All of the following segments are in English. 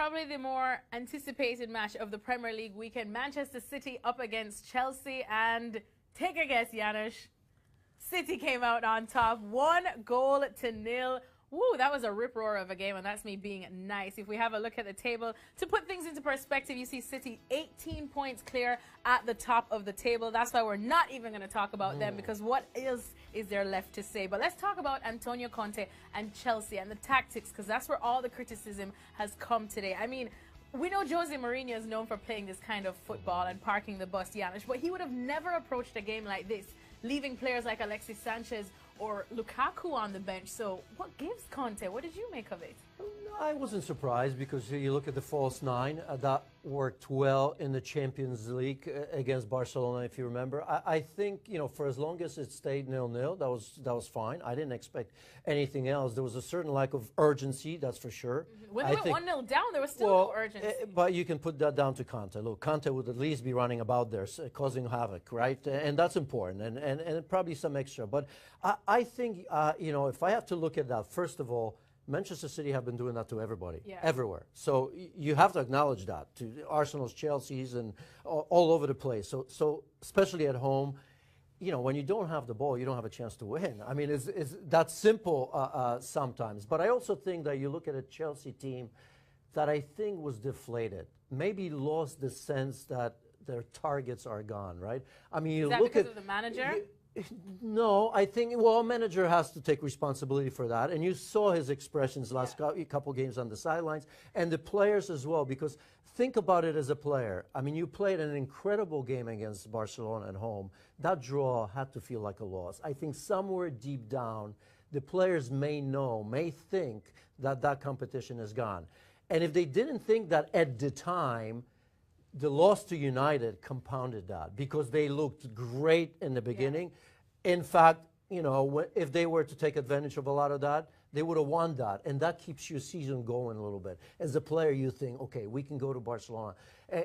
Probably the more anticipated match of the Premier League weekend. Manchester City up against Chelsea. And take a guess, Janusz. City came out on top, 1-0. Woo, that was a rip-roar of a game, and that's me being nice. If we have a look at the table, to put things into perspective, you see City 18 points clear at the top of the table. That's why we're not even going to talk about them, because what else is there left to say? But let's talk about Antonio Conte and Chelsea and the tactics, because that's where all the criticism has come today. I mean, we know Jose Mourinho is known for playing this kind of football and parking the bus, Janusz, but he would have never approached a game like this, leaving players like Alexis Sanchez or Lukaku on the bench. So what gives Conte? What did you make of it? I wasn't surprised, because you look at the false nine, that worked well in the Champions League against Barcelona, if you remember. I think, you know, for as long as it stayed 0-0, that was fine. I didn't expect anything else. There was a certain lack of urgency, that's for sure. When they went 1-0 down, there was still no urgency. But you can put that down to Conte. Look, Conte would at least be running about there, causing havoc, right? And that's important, and probably some extra. But I think, you know, if I have to look at that, first of all, Manchester City have been doing that to everybody, everywhere. So you have to acknowledge that, to Arsenal's, Chelsea's, and all over the place. So especially at home, you know, when you don't have the ball, you don't have a chance to win. I mean, it's that simple sometimes. But I also think that you look at a Chelsea team that I think was deflated, maybe lost the sense that their targets are gone, right? I mean, you look because of the manager? No, I think, well, a manager has to take responsibility for that. And you saw his expressions last couple games on the sidelines, and the players as well, because think about it as a player. I mean, you played an incredible game against Barcelona at home. That draw had to feel like a loss. I think somewhere deep down, the players may think that that competition is gone. And if they didn't think that at the time, the loss to United compounded that, because they looked great in the beginning. In fact, you know, if they were to take advantage of a lot of that, they would have won that. And that keeps your season going a little bit. As a player, you think, okay, we can go to Barcelona.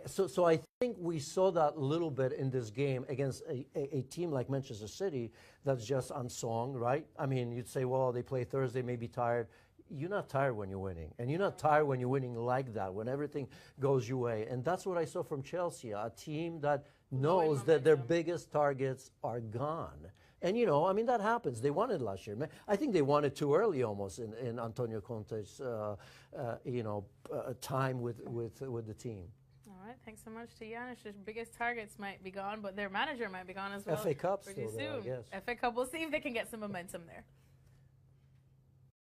So I think we saw that little bit in this game against a team like Manchester City that's just on song, right? I mean, you'd say, well, they play Thursday, may be tired. You're not tired when you're winning, and you're not tired when you're winning like that, when everything goes your way. And that's what I saw from Chelsea, a team that knows that their biggest targets are gone. And, you know, I mean, that happens. They won it last year. I think they won it too early almost in Antonio Conte's, you know, time with the team. All right, thanks so much to Janusz. Their biggest targets might be gone, but their manager might be gone as well. FA Cup pretty still soon. there, I guess. FA Cup, we'll see if they can get some momentum there.